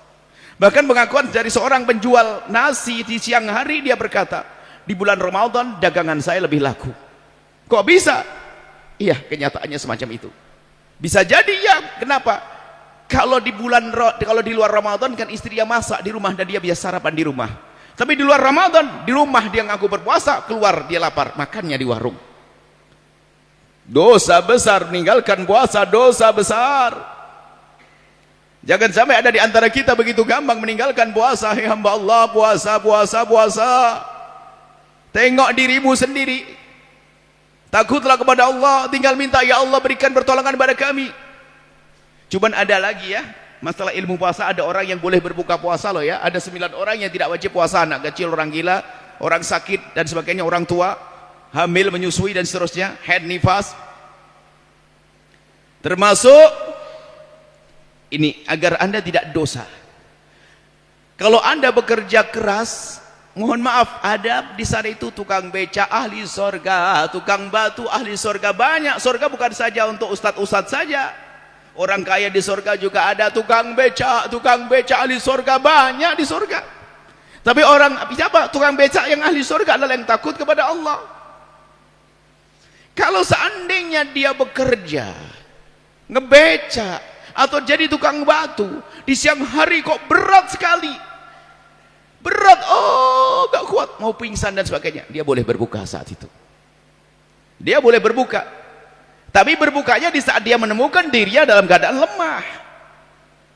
Bahkan pengakuan dari seorang penjual nasi di siang hari, dia berkata, di bulan Ramadan dagangan saya lebih laku. Kok bisa? Iya, kenyataannya semacam itu. Bisa jadi ya, kenapa? Kalau di luar Ramadan kan istrinya masak di rumah dan dia biasa sarapan di rumah. Tapi di luar Ramadan, di rumah dia ngaku berpuasa, keluar dia lapar, makannya di warung. Dosa besar meninggalkan puasa, dosa besar. Jangan sampai ada di antara kita begitu gampang meninggalkan puasa. Hai hamba Allah, puasa, puasa, puasa. Tengok dirimu sendiri. Takutlah kepada Allah, tinggal minta, ya Allah berikan pertolongan kepada kami. Cuman ada lagi ya, masalah ilmu puasa, ada orang yang boleh berbuka puasa loh ya. Ada 9 orang yang tidak wajib puasa, anak kecil, orang gila, orang sakit dan sebagainya, orang tua, hamil, menyusui dan seterusnya, haid, nifas. Termasuk ini agar Anda tidak dosa. Kalau Anda bekerja keras, mohon maaf, ada di sana itu tukang beca ahli sorga, tukang batu ahli sorga, banyak. Sorga bukan saja untuk ustadz-ustadz saja, orang kaya di sorga juga ada tukang beca ahli sorga, banyak di sorga. Tapi orang siapa tukang beca yang ahli sorga adalah yang takut kepada Allah. Kalau seandainya dia bekerja ngebeca atau jadi tukang batu di siang hari, kok berat sekali, berat, oh gak kuat, mau pingsan dan sebagainya, dia boleh berbuka saat itu. Dia boleh berbuka, tapi berbukanya di saat dia menemukan dirinya dalam keadaan lemah.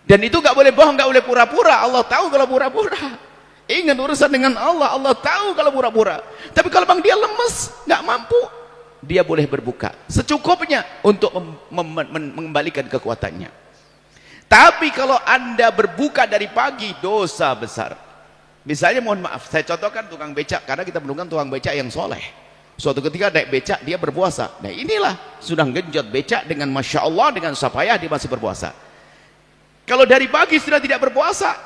Dan itu gak boleh bohong, gak boleh pura-pura. Allah tahu kalau pura-pura. Ingat urusan dengan Allah, Allah tahu kalau pura-pura. Tapi kalau bang dia lemes, gak mampu, dia boleh berbuka secukupnya untuk mengembalikan kekuatannya. Tapi kalau Anda berbuka dari pagi, dosa besar. Misalnya mohon maaf, saya contohkan tukang becak, karena kita menemukan tukang becak yang soleh. Suatu ketika naik becak, dia berpuasa. Nah inilah, sudah genjot becak dengan Masya Allah, dengan susah payah dia masih berpuasa. Kalau dari pagi sudah tidak berpuasa,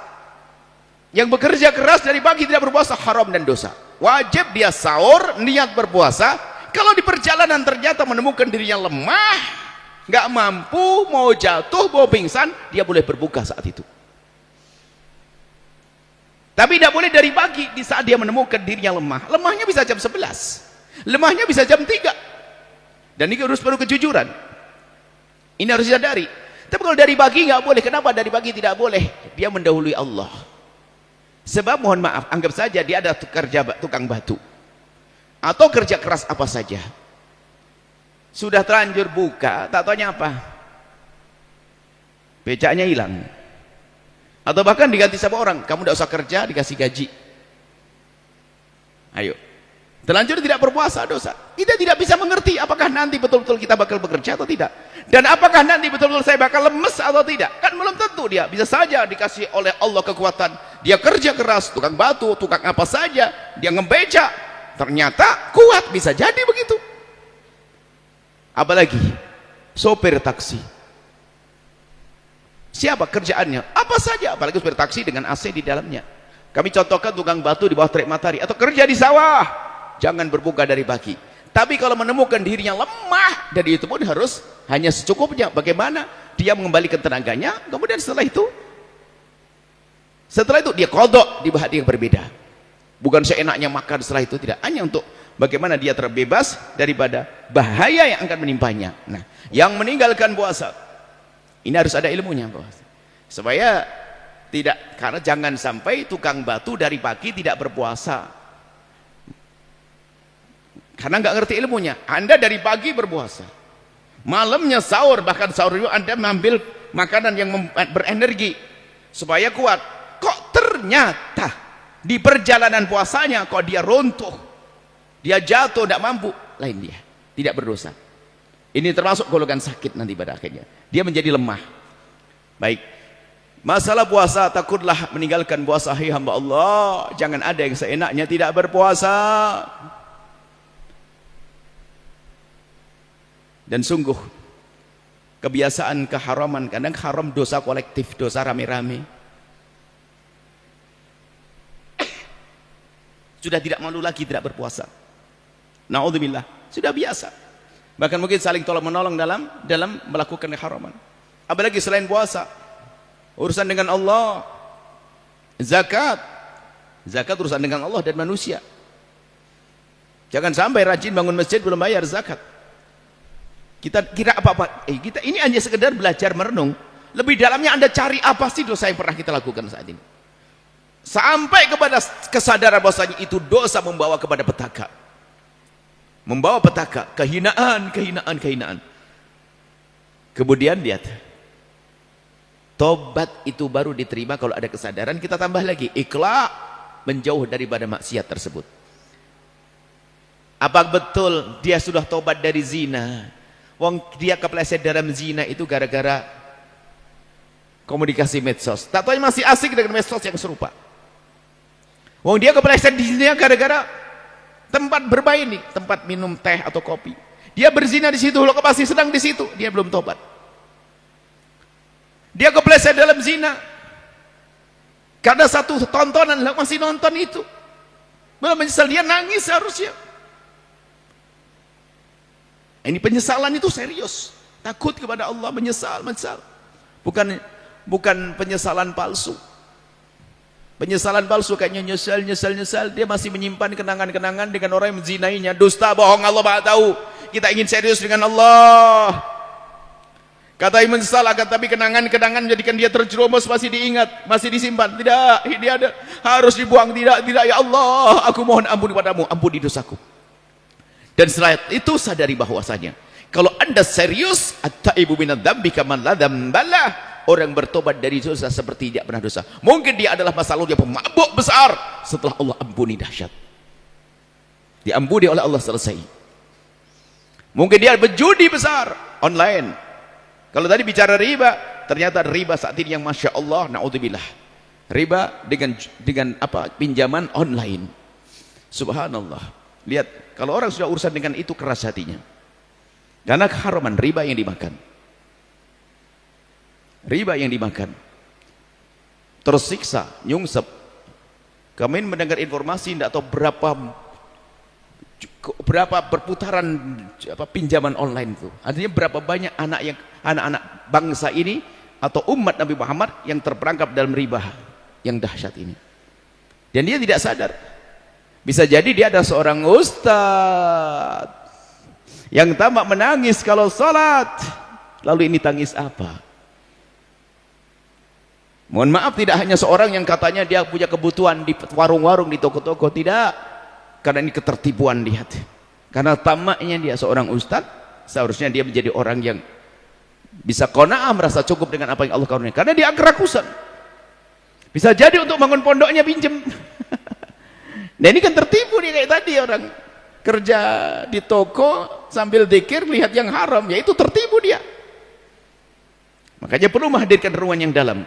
yang bekerja keras dari pagi tidak berpuasa, haram dan dosa. Wajib dia sahur, niat berpuasa. Kalau di perjalanan ternyata menemukan dirinya lemah, nggak mampu, mau jatuh, mau pingsan, dia boleh berbuka saat itu. Tapi tidak boleh dari pagi, di saat dia menemukan dirinya lemah. Lemahnya bisa jam 11, lemahnya bisa jam 3. Dan ini harus perlu kejujuran. Ini harus disadari. Tapi kalau dari pagi nggak boleh. Kenapa dari pagi tidak boleh? Dia mendahului Allah. Sebab mohon maaf, anggap saja dia ada kerja tukang batu atau kerja keras apa saja, sudah terlanjur buka, tak taunya apa, becaknya hilang, atau bahkan diganti sama orang, kamu tidak usah kerja, dikasih gaji. Ayo, terlanjur tidak berpuasa, dosa. Kita tidak bisa mengerti apakah nanti betul-betul kita bakal bekerja atau tidak, dan apakah nanti betul-betul saya bakal lemes atau tidak, kan belum tentu. Dia bisa saja dikasih oleh Allah kekuatan, dia kerja keras, tukang batu, tukang apa saja, dia ngebeca, ternyata kuat, bisa jadi begitu. Apalagi sopir taksi, siapa kerjaannya apa saja, apalagi sopir taksi dengan AC di dalamnya. Kami contohkan tukang batu di bawah terik matahari, atau kerja di sawah, jangan berbuka dari pagi. Tapi kalau menemukan dirinya lemah, dan itu pun harus hanya secukupnya. Bagaimana dia mengembalikan tenaganya, kemudian setelah itu dia kodok di hari yang berbeda. Bukan seenaknya makan setelah itu, tidak, hanya untuk bagaimana dia terbebas daripada bahaya yang akan menimpanya. Nah, yang meninggalkan puasa ini harus ada ilmunya, supaya tidak, karena jangan sampai tukang batu dari pagi tidak berpuasa karena nggak ngerti ilmunya. Anda dari pagi berpuasa, malamnya sahur, bahkan sahur itu Anda mengambil makanan yang berenergi supaya kuat, kok ternyata di perjalanan puasanya kok dia runtuh, dia jatuh, tidak mampu, lain dia tidak berdosa. Ini termasuk golongan sakit nanti pada akhirnya, dia menjadi lemah. Baik, Masalah puasa, takutlah meninggalkan puasa, hai hamba Allah. Jangan ada yang seenaknya tidak berpuasa. Dan sungguh kebiasaan keharaman, kadang haram dosa kolektif, dosa rame-rame. Sudah tidak malu lagi tidak berpuasa. Na'udzubillah, sudah biasa. Bahkan mungkin saling tolong menolong dalam melakukan keharaman. Apalagi selain puasa, urusan dengan Allah, zakat urusan dengan Allah dan manusia. Jangan sampai rajin bangun masjid belum bayar zakat. Kita kira apa-apa, kita ini hanya sekedar belajar merenung. Lebih dalamnya Anda cari apa sih dosa yang pernah kita lakukan saat ini. Sampai kepada kesadaran bahwasanya itu dosa membawa kepada petaka. Membawa petaka, kehinaan. Kemudian lihat, tobat itu baru diterima kalau ada kesadaran. Kita tambah lagi, ikhlas, menjauh daripada maksiat tersebut. Apa betul dia sudah tobat dari zina? Wong dia kepleset dalam zina itu gara-gara komunikasi medsos. Tak tahu masih asik dengan medsos yang serupa. Wong dia kepleset di zina gara-gara tempat bermain nih, tempat minum teh atau kopi. Dia berzina di situ, lo pasti sedang di situ, dia belum tobat. Dia kepleset dalam zina karena satu tontonan, lo masih nonton itu. Belum menyesal, dia nangis seharusnya. Ini penyesalan itu serius. Takut kepada Allah, menyesal. Bukan penyesalan palsu. Penyesalan palsu kayaknya nyesal. Dia masih menyimpan kenangan-kenangan dengan orang yang menzinainya. Dusta, bohong, Allah Maha tahu. Kita ingin serius dengan Allah. Kata yang menyesal akan, tapi kenangan-kenangan menjadikan dia terjerumus, masih diingat, masih disimpan. Tidak, ini ada harus dibuang. Tidak, ya Allah, aku mohon ampun padamu, ampuni dosaku. Dan setelah itu sadari bahwasanya kalau Anda serius, at-taibu minadz-dzambi kaman la dzambalah, orang bertobat dari dosa seperti tidak pernah dosa. Mungkin dia adalah masa lalu dia pemabuk besar, setelah Allah ampuni dahsyat. Diampuni oleh Allah, selesai. Mungkin dia berjudi besar online. Kalau tadi bicara riba, ternyata riba saat ini yang masya Allah, naudzubillah. Riba dengan apa? Pinjaman online. Subhanallah. Lihat, kalau orang sudah urusan dengan itu keras hatinya. Karena keharaman riba yang dimakan. Riba yang dimakan. Tersiksa, nyungsep. Kami mendengar informasi tidak tahu berapa perputaran pinjaman online itu. Artinya berapa banyak anak-anak bangsa ini atau umat Nabi Muhammad yang terperangkap dalam riba yang dahsyat ini. Dan dia tidak sadar. Bisa jadi dia ada seorang ustaz yang tamak menangis kalau salat. Lalu ini tangis apa? Mohon maaf, tidak hanya seorang yang katanya dia punya kebutuhan di warung-warung, di toko-toko. Tidak. Karena ini ketertipuan, lihat. Karena tamaknya dia seorang ustaz, seharusnya dia menjadi orang yang bisa qanaah, merasa cukup dengan apa yang Allah karuniakan. Karena dia kerakusan. Bisa jadi untuk bangun pondoknya pinjem. Nah ini kan tertipu nih, kayak tadi orang kerja di toko sambil zikir lihat yang haram, ya itu tertipu dia. Makanya perlu menghadirkan ruang yang dalam.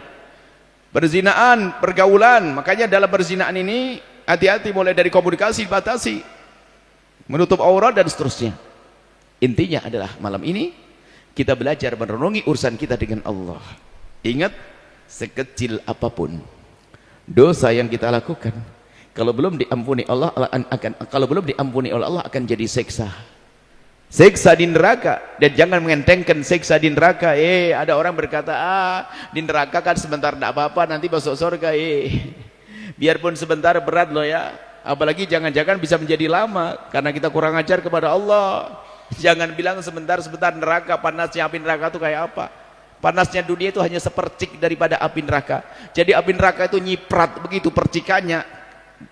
Perzinaan, pergaulan, makanya dalam perzinaan ini hati-hati, mulai dari komunikasi batasi, menutup aurat dan seterusnya. Intinya adalah malam ini kita belajar merenungi urusan kita dengan Allah. Ingat, sekecil apapun dosa yang kita lakukan, kalau belum diampuni Allah akan jadi siksa di neraka. Dan jangan mengentengkan siksa di neraka. Ada orang berkata, di neraka kan sebentar tidak apa-apa, nanti masuk surga. Biarpun sebentar berat loh ya. Apalagi jangan-jangan bisa menjadi lama karena kita kurang ajar kepada Allah. Jangan bilang sebentar neraka, panasnya api neraka itu kayak apa? Panasnya dunia itu hanya sepercik daripada api neraka. Jadi api neraka itu nyiprat begitu percikannya.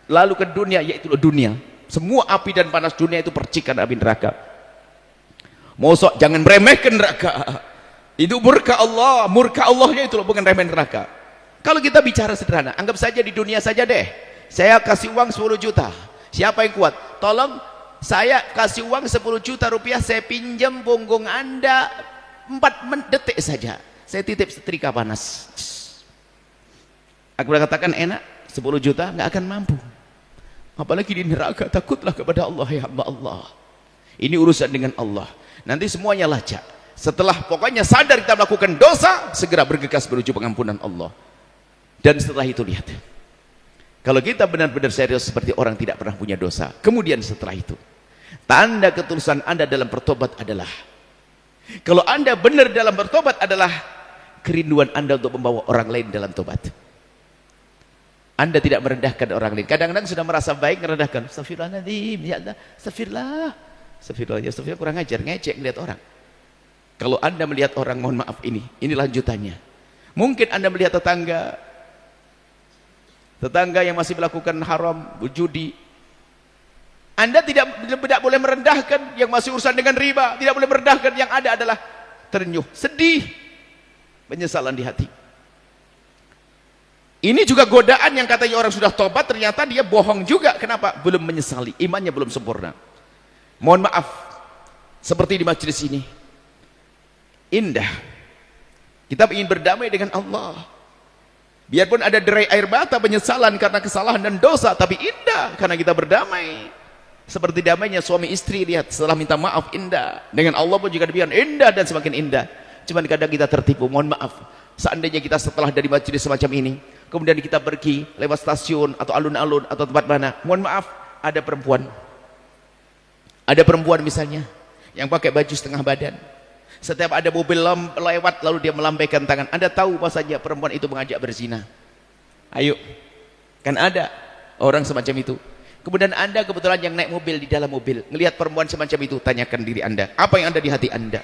Lalu ke dunia, yaitu dunia. Semua api dan panas dunia itu percikan api neraka. Mosok jangan meremehkan neraka. Itu murka Allah, murka Allahnya itu loh, bukan remeh neraka. Kalau kita bicara sederhana, anggap saja di dunia saja deh. Saya kasih uang 10 juta. Siapa yang kuat? Tolong saya kasih uang 10 juta rupiah, saya pinjam punggung Anda 4 detik saja. Saya titip setrika panas. Aku katakan enak, 10 juta nggak akan mampu. Apalagi di neraka, takutlah kepada Allah ya hamba Allah. Ini urusan dengan Allah. Nanti semuanya lacak. Setelah pokoknya sadar kita melakukan dosa, segera bergegas menuju pengampunan Allah. Dan setelah itu lihat. Kalau kita benar-benar serius seperti orang tidak pernah punya dosa. Kemudian setelah itu, tanda ketulusan Anda dalam bertobat adalah, kalau Anda benar dalam bertobat adalah kerinduan Anda untuk membawa orang lain dalam tobat. Anda tidak merendahkan orang lain. Kadang-kadang sudah merasa baik merendahkan. Astagfirullahaladzim, ya Allah, astagfirullah. Astagfirullah, ya astagfirullah, kurang ajar, ngecek melihat orang. Kalau Anda melihat orang, mohon maaf, ini lanjutannya. Mungkin Anda melihat tetangga yang masih melakukan haram, judi. Anda tidak boleh merendahkan yang masih urusan dengan riba, tidak boleh merendahkan. Yang ada adalah terenyuh, sedih, penyesalan di hati. Ini juga godaan yang katanya orang sudah tobat, ternyata dia bohong juga. Kenapa? Belum menyesali, imannya belum sempurna. Mohon maaf, seperti di majelis ini, indah. Kita ingin berdamai dengan Allah. Biarpun ada derai air mata penyesalan karena kesalahan dan dosa, tapi indah karena kita berdamai. Seperti damainya suami istri, lihat, setelah minta maaf indah. Dengan Allah pun juga demikian, indah dan semakin indah. Cuman kadang kita tertipu, mohon maaf. Seandainya kita setelah dari majelis semacam ini, kemudian kita pergi lewat stasiun atau alun-alun atau tempat mana, mohon maaf, ada perempuan misalnya yang pakai baju setengah badan. Setiap ada mobil lewat lalu dia melambaikan tangan, Anda tahu bahasanya perempuan itu mengajak berzina. Ayo, kan ada orang semacam itu. Kemudian Anda kebetulan yang naik mobil, di dalam mobil ngelihat perempuan semacam itu, tanyakan diri Anda, apa yang ada di hati Anda?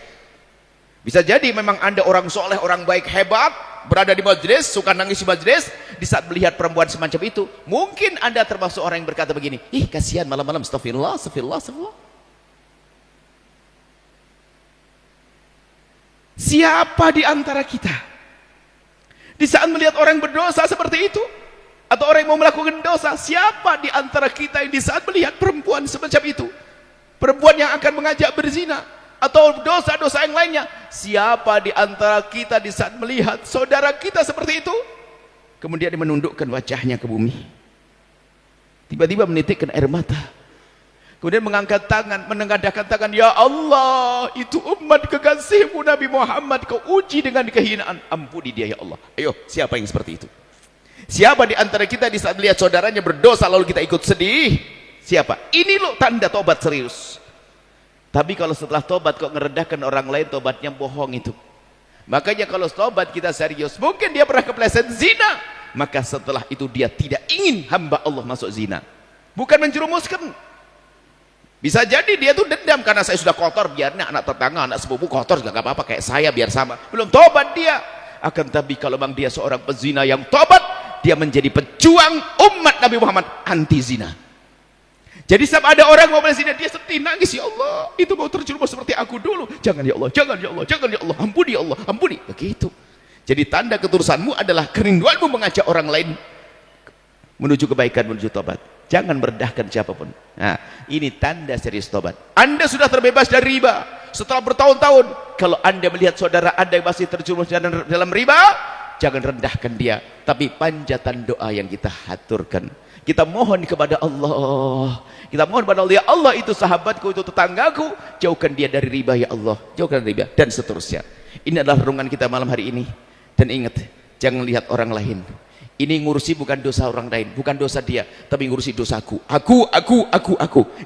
Bisa jadi memang Anda orang soleh, orang baik, hebat, berada di majelis, suka nangis di majelis. Di saat melihat perempuan semacam itu, mungkin Anda termasuk orang yang berkata begini, ih kasihan malam-malam, astagfirullah, astagfirullah, astagfirullah. Siapa di antara kita di saat melihat orang berdosa seperti itu, atau orang yang mau melakukan dosa, siapa di antara kita yang di saat melihat perempuan semacam itu, perempuan yang akan mengajak berzina atau dosa-dosa yang lainnya, siapa di antara kita di saat melihat saudara kita seperti itu, kemudian dia menundukkan wajahnya ke bumi, tiba-tiba menitikkan air mata, kemudian mengangkat tangan, menengadahkan tangan, ya Allah, itu umat kekasihmu Nabi Muhammad, kau uji dengan kehinaan, ampuni dia ya Allah. Ayo, siapa yang seperti itu? Siapa di antara kita di saat melihat saudaranya berdosa lalu kita ikut sedih? Siapa? Ini loh tanda tobat serius. Tapi kalau setelah tobat kok ngerendahkan orang lain, tobatnya bohong itu. Makanya kalau tobat kita serius, mungkin dia pernah kepleset zina, maka setelah itu dia tidak ingin hamba Allah masuk zina. Bukan menjerumuskan. Bisa jadi dia tuh dendam karena saya sudah kotor, biarnya anak tetangga, anak sepupu kotor juga gak apa-apa, kayak saya biar sama. Belum tobat dia. Akan tapi kalau memang dia seorang pezina yang tobat, dia menjadi pejuang umat Nabi Muhammad anti zina. Jadi setiap ada orang mau berzina, dia sedih, nangis, ya Allah, itu mau terjerumus seperti aku dulu. Jangan ya Allah, jangan ya Allah, jangan ya Allah, ampuni ya Allah, ampuni. Begitu. Jadi tanda ketulusanmu adalah kerinduanmu mengajak orang lain menuju kebaikan, menuju tobat. Jangan merendahkan siapapun. Nah, ini tanda serius tobat. Anda sudah terbebas dari riba setelah bertahun-tahun. Kalau Anda melihat saudara Anda yang masih terjerumus dalam riba, jangan rendahkan dia, tapi panjatan doa yang kita haturkan. Kita mohon kepada Allah. Kita mohon kepada Allah, ya Allah, itu sahabatku, itu tetanggaku, jauhkan dia dari riba ya Allah, jauhkan dari riba, dan seterusnya. Ini adalah renungan kita malam hari ini. Dan ingat, jangan lihat orang lain. Ini ngurusi bukan dosa orang lain, bukan dosa dia, tapi ngurusi dosaku. Aku.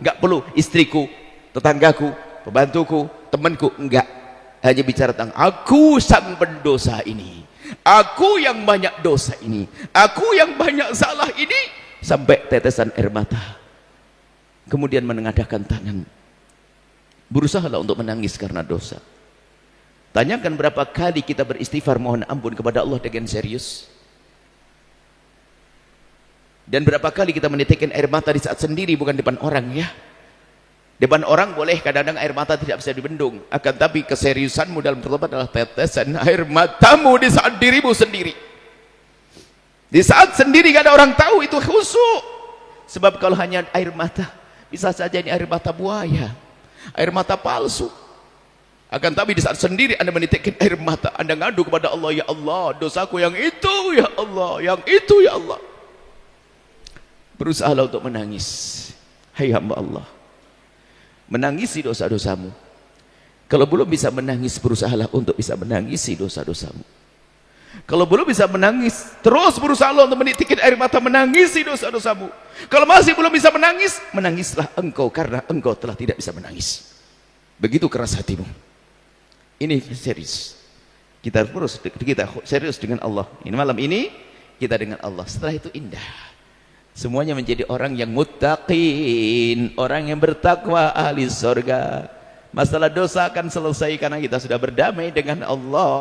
Enggak perlu istriku, tetanggaku, pembantuku, temanku, enggak. Hanya bicara tentang aku sang pendosa ini. Aku yang banyak dosa ini. Aku yang banyak salah ini. Sampai tetesan air mata. Kemudian menengadahkan tangan. Berusahalah untuk menangis karena dosa. Tanyakan berapa kali kita beristighfar mohon ampun kepada Allah dengan serius. Dan berapa kali kita menitikkan air mata di saat sendiri, bukan depan orang ya. Depan orang boleh, kadang-kadang air mata tidak bisa dibendung. Akan tapi keseriusanmu dalam bertobat adalah tetesan air matamu di saat dirimu sendiri. Di saat sendiri gak ada orang tahu, itu khusyuk. Sebab kalau hanya air mata, bisa saja ini air mata buaya, air mata palsu. Akan tapi di saat sendiri Anda menitikkan air mata, Anda ngadu kepada Allah, ya Allah, dosaku yang itu, ya Allah, yang itu, ya Allah. Berusahalah untuk menangis. Hai hamba Allah, menangisi dosa-dosamu. Kalau belum bisa menangis, berusahalah untuk bisa menangisi dosa-dosamu. Kalau belum bisa menangis, terus berusahalah untuk menitikkan air mata, menangisi dosa-dosamu. Kalau masih belum bisa menangis, menangislah engkau karena engkau telah tidak bisa menangis. Begitu keras hatimu. Ini serius. Kita serius dengan Allah. Ini malam ini kita dengan Allah. Setelah itu indah. Semuanya menjadi orang yang muttaqin, orang yang bertakwa, ahli surga. Masalah dosa akan selesai karena kita sudah berdamai dengan Allah.